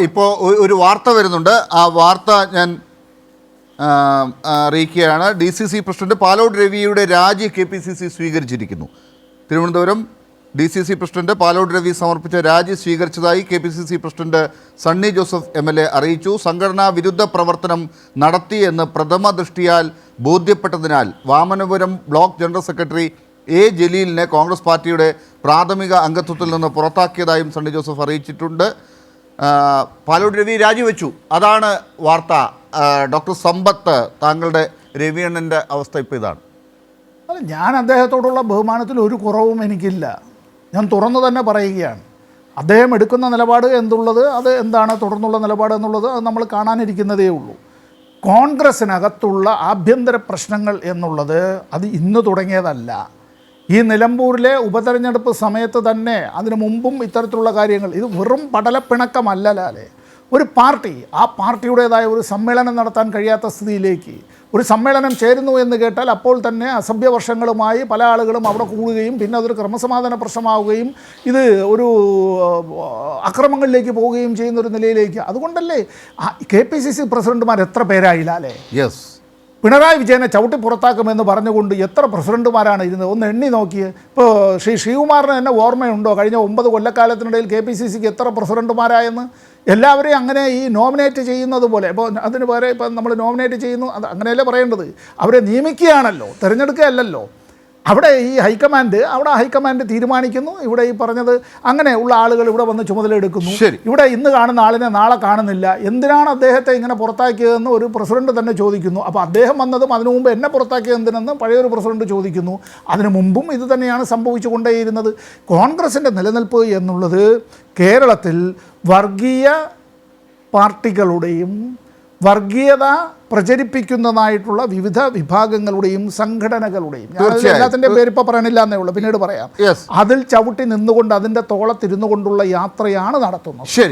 ഇപ്പോൾ ഒരു വാർത്ത വരുന്നുണ്ട്. ആ വാർത്ത ഞാൻ അറിയിക്കുകയാണ്. DCC പ്രസിഡന്റ് പാലോട് രവിയുടെ രാജി KPCC സ്വീകരിച്ചിരിക്കുന്നു. തിരുവനന്തപുരം DCC പ്രസിഡന്റ് പാലോട് രവി സമർപ്പിച്ച രാജി സ്വീകരിച്ചതായി KPCC president Sunny Joseph MLA അറിയിച്ചു. സംഘടനാ വിരുദ്ധ പ്രവർത്തനം നടത്തിയെന്ന് പ്രഥമ ദൃഷ്ടിയാൽ ബോധ്യപ്പെട്ടതിനാൽ Vamanapuram block general secretary A. ജലീലിനെ കോൺഗ്രസ് പാർട്ടിയുടെ പ്രാഥമിക അംഗത്വത്തിൽ നിന്ന് പുറത്താക്കിയതായും സണ്ണി ജോസഫ് അറിയിച്ചിട്ടുണ്ട്. പാലോട് രവി രാജിവെച്ചു, അതാണ് വാർത്ത. ഡോക്ടർ സമ്പത്ത്, താങ്കളുടെ രവിയണ്ണൻ്റെ അവസ്ഥ ഇപ്പോൾ ഇതാണ്. ഞാൻ അദ്ദേഹത്തോടുള്ള ബഹുമാനത്തിൽ ഒരു കുറവും എനിക്കില്ല. ഞാൻ തുറന്നു തന്നെ പറയുകയാണ്. അദ്ദേഹം എടുക്കുന്ന നിലപാട് എന്നുള്ളത് അത് എന്താണ് തുടർന്നുള്ള നിലപാട് എന്നുള്ളത് അത് നമ്മൾ കാണാനിരിക്കുന്നതേ ഉള്ളൂ. കോൺഗ്രസ്സിനകത്തുള്ള ആഭ്യന്തര പ്രശ്നങ്ങൾ എന്നുള്ളത് അത് ഇന്ന് തുടങ്ങിയതല്ല. ഈ നിലമ്പൂരിലെ ഉപതെരഞ്ഞെടുപ്പ് സമയത്ത് തന്നെ അതിനു മുമ്പും ഇത്തരത്തിലുള്ള കാര്യങ്ങൾ, ഇത് വെറും പടലപ്പിണക്കമല്ലേ. ഒരു പാർട്ടി ആ പാർട്ടിയുടേതായ ഒരു സമ്മേളനം നടത്താൻ കഴിയാത്ത സ്ഥിതിയിലേക്ക് ഒരു സമ്മേളനം ചേരുന്നു എന്ന് കേട്ടാൽ അപ്പോൾ തന്നെ അസഭ്യവർഷങ്ങളുമായി പല ആളുകളും അവിടെ കൂടുകയും പിന്നെ അതൊരു ക്രമസമാധാന പ്രശ്നമാവുകയും ഇത് ഒരു അക്രമങ്ങളിലേക്ക് പോവുകയും ചെയ്യുന്ന ഒരു നിലയിലേക്ക്. അതുകൊണ്ടല്ലേ KPCC പ്രസിഡന്റുമാർ എത്ര പേരായില്ല അല്ലേ? യെസ്, പിണറായി വിജയനെ ചവിട്ടി പുറത്താക്കുമെന്ന് പറഞ്ഞുകൊണ്ട് എത്ര പ്രസിഡന്റുമാരാണ് ഇരുന്നത്? ഒന്ന് എണ്ണി നോക്കിയേ. ഇപ്പോൾ ശ്രീകുമാറിന് തന്നെ ഓർമ്മയുണ്ടോ കഴിഞ്ഞ 9 കൊല്ലക്കാലത്തിനിടയിൽ KPCCക്ക് എത്ര പ്രസിഡന്റുമാരായെന്ന്? എല്ലാവരെയും അങ്ങനെ ഈ നോമിനേറ്റ് ചെയ്യുന്നത് പോലെ, ഇപ്പോൾ അതിന് പകരം ഇപ്പം നമ്മൾ നോമിനേറ്റ് ചെയ്യുന്നു, അത് അങ്ങനെയല്ലേ പറയേണ്ടത്? അവരെ നിയമിക്കുകയാണല്ലോ, തിരഞ്ഞെടുക്കുകയല്ലല്ലോ. അവിടെ ഈ ഹൈക്കമാൻഡ് തീരുമാനിക്കുന്നു. ഇവിടെ ഈ പറഞ്ഞത് അങ്ങനെ ഉള്ള ആളുകൾ ഇവിടെ വന്ന് ചുമതലയെടുക്കുന്നു. ഇവിടെ ഇന്ന് കാണുന്ന ആളിനെ നാളെ കാണുന്നില്ല. എന്തിനാണ് അദ്ദേഹത്തെ ഇങ്ങനെ പുറത്താക്കിയതെന്ന് ഒരു പ്രസിഡന്റ് തന്നെ ചോദിക്കുന്നു. അപ്പോൾ അദ്ദേഹം വന്നതും അതിനു മുമ്പ് എന്നെ പുറത്താക്കിയത് എന്തിനെന്ന് പഴയൊരു പ്രസിഡന്റ് ചോദിക്കുന്നു. അതിനു മുമ്പും ഇത് തന്നെയാണ് സംഭവിച്ചുകൊണ്ടേയിരുന്നത്. കോൺഗ്രസിൻ്റെ നിലനിൽപ്പ് എന്നുള്ളത് കേരളത്തിൽ വർഗീയ പാർട്ടികളുടെയും വർഗീയത പ്രചരിപ്പിക്കുന്നതായിട്ടുള്ള വിവിധ വിഭാഗങ്ങളുടെയും സംഘടനകളുടെയും, ഞാൻ എല്ലാത്തിൻ്റെ പേര് ഇപ്പോൾ പറയണില്ല എന്നേ ഉള്ളൂ, പിന്നീട് പറയാം, അതിൽ ചവിട്ടി നിന്നുകൊണ്ട് അതിൻ്റെ തോളത്തിരുന്നു കൊണ്ടുള്ള യാത്രയാണ് നടത്തുന്നത്. ശരി.